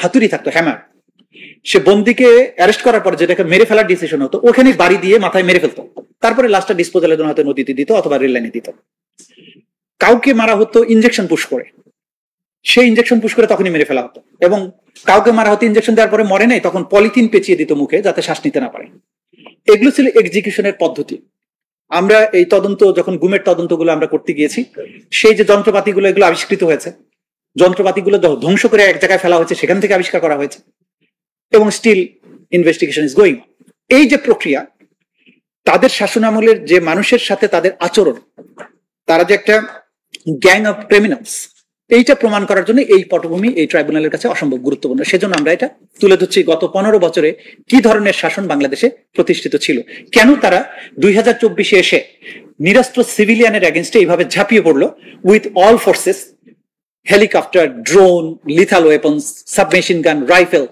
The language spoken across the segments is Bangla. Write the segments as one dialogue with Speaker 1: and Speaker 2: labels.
Speaker 1: হাতুড়ি থাকতো, হ্যামার, সে বন্দিকে অ্যারেস্ট করার পর যেটাকে মেরে ফেলার ডিসিশন হতো ওখানে বাড়ি দিয়ে মাথায় মেরে ফেলতো, তারপরে লাস্টটা ডিসপোজালের জন্য হয়তো নদীতে দিত অথবা রেল লাইনে দিত। কাউকে মারা হতো ইনজেকশন পুশ করে, সেই ইনজেকশন পুশ করে তখনই মেরে ফেলা হতো, এবং কাউকে মারা হতো ইনজেকশন দেওয়ার পরে মরে নাই তখন পলিথিন পেঁচিয়ে দিত মুখে যাতে শ্বাস নিতে না পারে। এগুলো ছিল এক্সিকিউশনের পদ্ধতি। আমরা এই তদন্ত যখন গুমের তদন্তগুলো আমরা করতে গিয়েছি, সেই যে যন্ত্রপাতিগুলো এগুলো আবিষ্কৃত হয়েছে, যন্ত্রপাতিগুলো ধ্বংস করে এক জায়গায় ফেলা হয়েছে, সেখান থেকে আবিষ্কার করা হয়েছে, এবং স্টিল ইনভেস্টিগেশন ইজ গোয়িং। এই যে প্রক্রিয়া, তাদের শাসনামলের যে মানুষের সাথে তাদের আচরণ, তারা যে একটা গ্যাং অফ ক্রিমিনালস, এইটা প্রমাণ করার জন্য এই পটভূমি এই ট্রাইব্যুনালের কাছে অসম্ভব গুরুত্বপূর্ণ। সেজন্য আমরা এটা তুলে ধরছি গত 15 বছরে কি ধরনের শাসন বাংলাদেশে প্রতিষ্ঠিত ছিল, কেন তারা 2024-এ এসে নিরস্ত্র সিভিলিয়ানের এগেনস্টে এইভাবে ঝাঁপিয়ে পড়লো with all forces, helicopter, drone, lethal weapons, submachine গান, রাইফেল।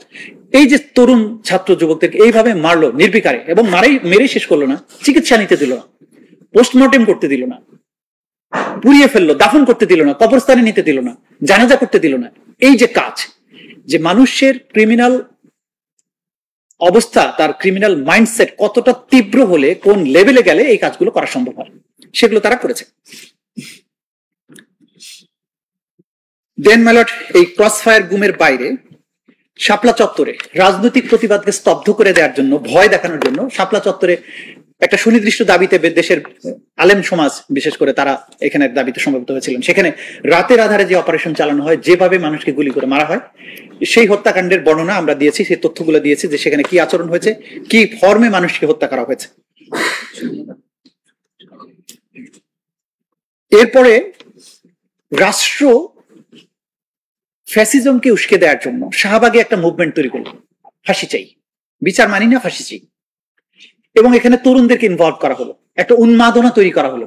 Speaker 1: এই যে তরুণ ছাত্র যুবকদেরকে এইভাবে মারলো নির্বিকারে, এবং মেরেই শেষ করলো না, চিকিৎসা নিতে দিল না, পোস্টমর্টেম করতে দিল না, পুড়িয়ে ফেললো, দাফন করতে দিল না, কবরস্থানে নিতে দিল না, জানাজা করতে দিল না। এই যে কাজ, যে মানুষের ক্রিমিনাল অবস্থা, তার ক্রিমিনাল মাইন্ডসেট কতটা তীব্র হলে কোন লেভেলে গেলে এই কাজগুলো করা সম্ভব হয়, সেগুলো তারা করেছে। দেন মাইলট, এই ক্রসফায়ার গুমের বাইরে শাপলা চত্বরে রাজনৈতিক প্রতিবাদকে স্তব্ধ করে দেওয়ার জন্য, ভয় দেখানোর জন্য শাপলা চত্বরে একটা সুনির্দিষ্ট দাবিতে দেশের আলেম সমাজ বিশেষ করে তারা এখানে দাবিতে সমবেত হয়েছিলেন। সেখানে রাতের আধারে যে অপারেশন চালানো হয়, যেভাবে মানুষকে গুলি করে মারা হয়, সেই হত্যাকাণ্ডের বর্ণনা আমরা দিয়েছি, সেই তথ্যগুলো দিয়েছি যে সেখানে কি আচরণ হয়েছে, কি ফর্মে মানুষকে হত্যা করা হয়েছে। এরপরে রাষ্ট্র ফ্যাসিজমকে উস্কে দেওয়ার জন্য শাহবাগে একটা মুভমেন্ট তৈরি করলো, ফাঁসি চাই, বিচার মানি না, ফাঁসি চাই। এবং এখানে তরুণদেরকে ইনভলভ করা হলো, একটা উন্মাদনা তৈরি করা হলো।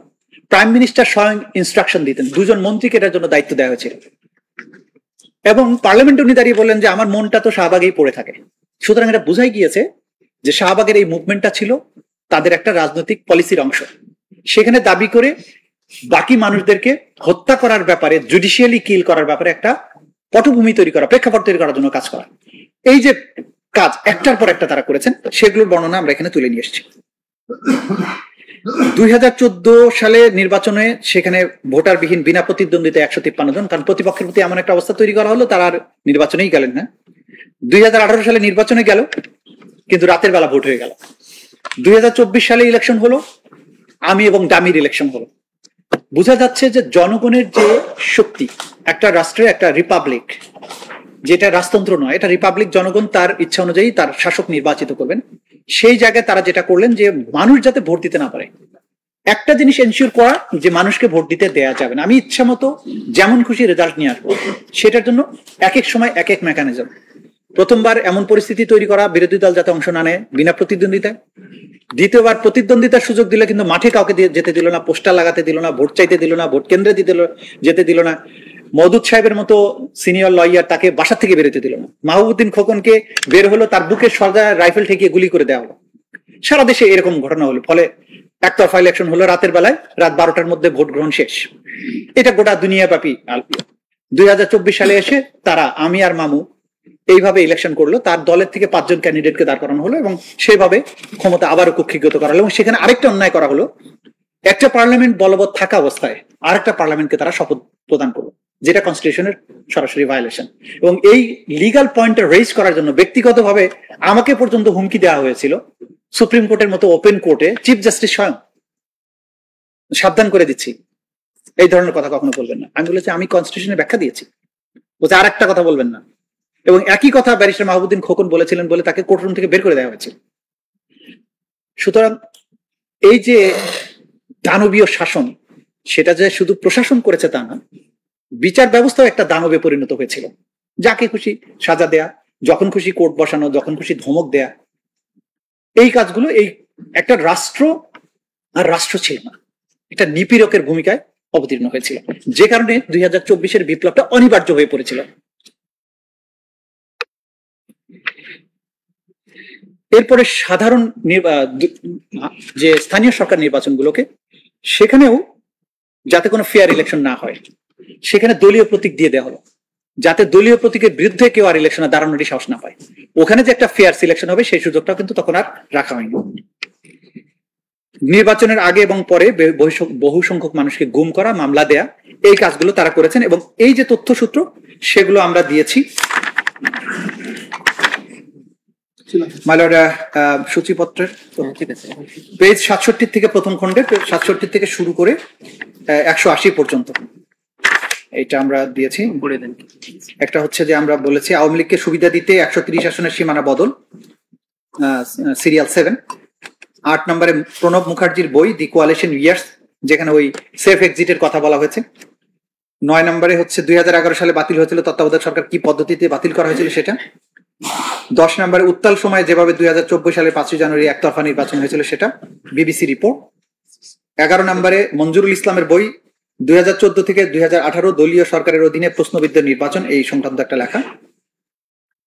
Speaker 1: প্রাইম মিনিস্টার স্বয়ং ইনস্ট্রাকশন দিতেন, 2 জন মন্ত্রীকে এটার জন্য দায়িত্ব দেওয়া হয়েছিল, এবং পার্লামেন্টে উনি দাঁড়িয়ে বললেন যে আমার মনটা তো শাহবাগেই পড়ে থাকে। সুতরাং এটা বোঝাই গিয়েছে যে শাহবাগের এই মুভমেন্টটা ছিল তাদের একটা রাজনৈতিক পলিসির অংশ। সেখানে দাবি করে বাকি মানুষদেরকে হত্যা করার ব্যাপারে, জুডিশিয়ালি কিল করার ব্যাপারে একটা পটভূমি তৈরি করা, প্রেক্ষাপট তৈরি করার জন্য কাজ করা। এই যে কাজ একটার পর একটা তারা করেছেন, সেগুলোর বর্ণনা আমরা এখানে তুলে নিয়ে এসেছি। 2014 সালে নির্বাচনে সেখানে ভোটারবিহীন বিনা প্রতিদ্বন্দ্বিতা 153 জন, কারণ প্রতিপক্ষের প্রতি এমন একটা অবস্থা তৈরি করা হলো তারা আর নির্বাচনেই গেলেন না। 2018 সালে নির্বাচনে গেল, কিন্তু রাতের বেলা ভোট হয়ে গেল। 2024 সালে ইলেকশন হলো, আমি এবং ডামির ইলেকশন হলো। বোঝা যাচ্ছে যে জনগণের যে শক্তি, একটা রাষ্ট্রে, একটা রিপাবলিক, যেটা রাজতন্ত্র নয়, এটা রিপাবলিক, জনগণ তার ইচ্ছা অনুযায়ী তার শাসক নির্বাচিত করবেন। সেই জায়গায় তারা যেটা করলেন যে মানুষ যাতে ভোট দিতে না পারে, একটা জিনিস এনশিওর করা যে মানুষকে ভোট দিতে দেয়া যাবে না, আমি ইচ্ছা মতো যেমন খুশি রেজাল্ট নিয়ে আসবো, সেটার জন্য এক এক সময় এক এক মেকানিজম। প্রথমবার এমন পরিস্থিতি তৈরি করা বিরোধী দল যাতে অংশ না নেয় বিনা প্রতিদ্বন্দ্বিতায়। দ্বিতীয়বার প্রতিদ্বন্দ্বিতার সুযোগ দিলে কিন্তু মাঠে কাউকে যেতে দিল না, পোস্টার লাগাতে দিল না, ভোট চাইতে দিল না, ভোট কেন্দ্রে যেতে দিল না। মওদুদ সাহেবের মতো সিনিয়র লয়ার তাকে বাসা থেকে বেরোতে দিল না। মাহবুবউদ্দিন খোকনকে বের হলো, তার বুকে সর্দা রাইফেল ঠেকিয়ে গুলি করে দেওয়া হলো। সারা দেশে এরকম ঘটনা হলো, ফলে একতরফা ইলেকশন হলো রাতের বেলায়, রাত 12টার মধ্যে ভোট গ্রহণ শেষ। এটা গোটা দুনিয়া ব্যাপী। 2024 সালে এসে তারা, আমি আর মামু, এইভাবে ইলেকশন করলো। তার দলের থেকে 5 জন ক্যান্ডিডেটকে দাঁড় করানো হলো এবং সেভাবে ক্ষমতা আবারও কক্ষিগত করা হলো। এবং সেখানে আরেকটা অন্যায় করা হলো, একটা পার্লামেন্ট বলবৎ থাকা অবস্থায় আরেকটা পার্লামেন্টকে তারা শপথ প্রদান করলো, যেটা কনস্টিটিউশনের সরাসরি ভায়োলেশন। এবং এই লিগাল পয়েন্টটা রেজ করার জন্য ব্যক্তিগতভাবে আমাকে পর্যন্ত হুমকি দেওয়া হয়েছিল সুপ্রিম কোর্টের মতো ওপেন কোর্টে, চিফ জাস্টিস স্বয়ং সাবধান করে দিচ্ছি, এই ধরনের কথা কখনো বলবেন না। আমি বলেছি আমি কনস্টিটিউশনের ব্যাখ্যা দিয়েছি, বলছে আর একটা কথা বলবেন না। এবং একই কথা ব্যারিস্টার মাহবুবউদ্দিন খোকন বলেছিলেন বলে তাকে কোর্টরুম থেকে বের করে দেওয়া হয়েছিল। সুতরাং এই যে দানবীয় শাসন, সেটা যে শুধু প্রশাসন করেছে তা না, বিচার ব্যবস্থাও একটা দানবে পরিণত হয়েছিল। যাকে খুশি সাজা দেয়া, যখন খুশি কোর্ট বসানো, যখন খুশি ধমক দেয়া, এই কাজগুলো এই একটা রাষ্ট্র আর রাষ্ট্র ছিল না, এটা নিপীড়কের ভূমিকায় অবতীর্ণ হয়েছিল, যে কারণে 2024-এর বিপ্লবটা অনিবার্য হয়ে পড়েছিল। এরপরে সাধারণ যে স্থানীয় সরকার নির্বাচনগুলোকে, সেখানেও যাতে কোনো ফেয়ার ইলেকশন না হয়, সেখানে দলীয় প্রতীক দিয়ে দেওয়া হলো। যাতে দলীয় প্রতীকের বিরুদ্ধে কেউ আর ইলেকশনে দাঁড়ানোরই সাহস না পায়। ওখানে যে একটা ফেয়ার সিলেকশন হবে সেই সুযোগটা কিন্তু তখন আর রাখা হয়নি। নির্বাচনের আগে এবং পরে বহু সংখ্যক মানুষকে গুম করা, মামলা দেয়া, এই কাজগুলো তারা করেছেন এবং এই যে তথ্যসূত্র সেগুলো আমরা দিয়েছি। সূচিপত্রের পেজ 67 থেকে প্রথম খণ্ডে 67 থেকে শুরু করে 180 পর্যন্ত এটা আমরা দিয়েছি। একটা হচ্ছে যে আমরা বলেছি আওয়ামী লীগকে সুবিধা দিতে 130 আসনের সীমানা বদল, সিরিয়াল 7। 8 নম্বরে প্রণব মুখার্জির বই দি কোয়ালিশন ইয়ার্স, যেখানে ওই সেফ এক্সিটের কথা বলা হয়েছে। 9 নম্বরে হচ্ছে 2011 সালে বাতিল হয়েছিল তত্ত্বাবধায়ক সরকার কি পদ্ধতিতে বাতিল করা হয়েছিল সেটা। 10 নম্বরে উত্তাল সময়ে যেভাবে 2024 সালের 5 জানুয়ারি একতরফা নির্বাচন হয়েছিল সেটা, বিবিসি রিপোর্ট। 11 নম্বরে মঞ্জুরুল ইসলামের বই 2014 থেকে 2018 দলীয় সরকারের অধীনে প্রশ্নবিদ্ধ নির্বাচন, এই সংক্রান্ত একটা লেখা।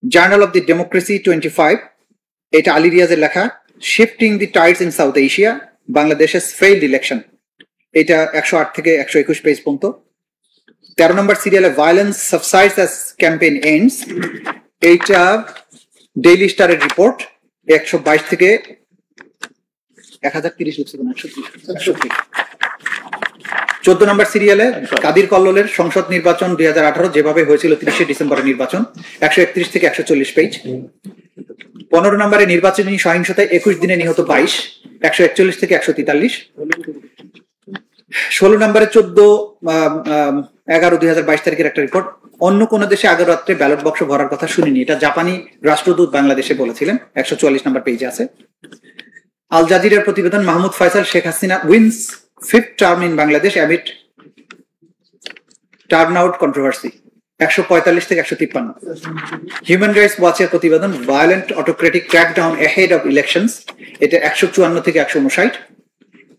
Speaker 1: জার্নাল অফ দি ডেমোক্রেসি 25, এটা আলী রিয়াজের লেখা, shifting the Tides in south Asia, বাংলাদেশের ফেইল্ড ইলেকশন, এটা 108 থেকে 121 পেজ পর্যন্ত। 13 নম্বর সিরিয়ালে ভায়োলেন্স সাবসাইডস অ্যাজ ক্যাম্পেইন এন্ডস, এইটা ডেইলি স্টারের রিপোর্ট, 122 থেকে 1030 লিখছে। 14 নম্বর সিরিয়ালে কাদির কল্লোলের সংসদ নির্বাচন 2018 যেভাবে হয়েছিল 30 ডিসেম্বরের নির্বাচন, 131 থেকে 140 পেজ। 15 নম্বরে নির্বাচনী সহিংসতায় 21 দিনে নিহত 22, 141 থেকে 143। 16 নম্বরে 14/11/2022 তারিখের একটা রিপোর্ট, অন্য কোন দেশে আগের রাত্রে ব্যালট বক্স ভরার কথা শুনিনি, এটা জাপানি রাষ্ট্রদূত বাংলাদেশে বলেছিলেন, 144 নম্বর পেজে আছে। আল জাজিরার প্রতিবেদন, Mahmud Faisal, Sheikh Hasina wins 5th term in Bangladesh amid turnout controversy, 145 থেকে 153। হিউম্যান রাইটস ওয়াচের প্রতিবেদন, violent autocratic crackdown ahead of elections, এটা 154 থেকে 159।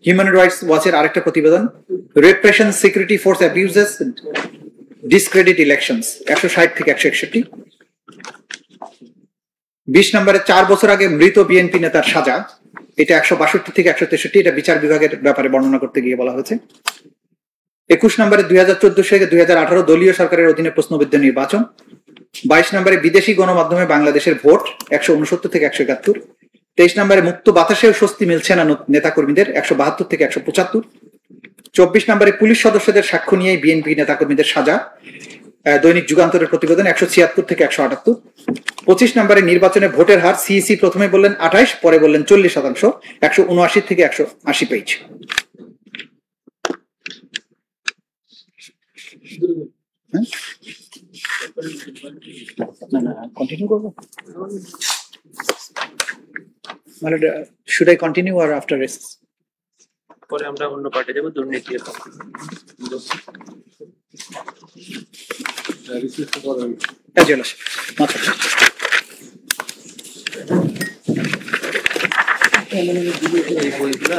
Speaker 1: হিউম্যান রাইটস ওয়াচের আরেকটা প্রতিবেদন, repression security force abuses discredit elections, 160 থেকে 161। 20 নম্বরে 4 বছর আগে মৃত বিএনপি নেতার সাজা, এটা 162 থেকে 163, এটা বিচার বিভাগের ব্যাপারে বর্ণনা করতে গিয়ে বলা হয়েছে। 21 নম্বরে 2014 থেকে 2018 দলীয় সরকারের অধীনে প্রশ্নবিদ্ধ নির্বাচন। 22 নম্বরে বিদেশি গণমাধ্যমে বাংলাদেশের ভোট, 169 থেকে 171। 23 নম্বরে মুক্ত বাতাসেও স্বস্তি মিলছে না নেতাকর্মীদের, 172 থেকে 175। 24 নম্বরে পুলিশ সদস্যদের সাক্ষ্য নিয়ে বিএনপি নেতাকর্মীদের সাজা, দৈনিক যুগান্তরের প্রতিবেদন, 176 থেকে 178। 25 নম্বরে নির্বাচনে ভোটের হার, সিইসি প্রথমে বললেন 28, পরে বললেন 40%, 179 থেকে 180 পেজ। কন্টিনিউ করবো? মানে should I continue or after this?
Speaker 2: পরে আমরা অন্য পার্টে যাব, দুর্নীতি। এই বইগুলা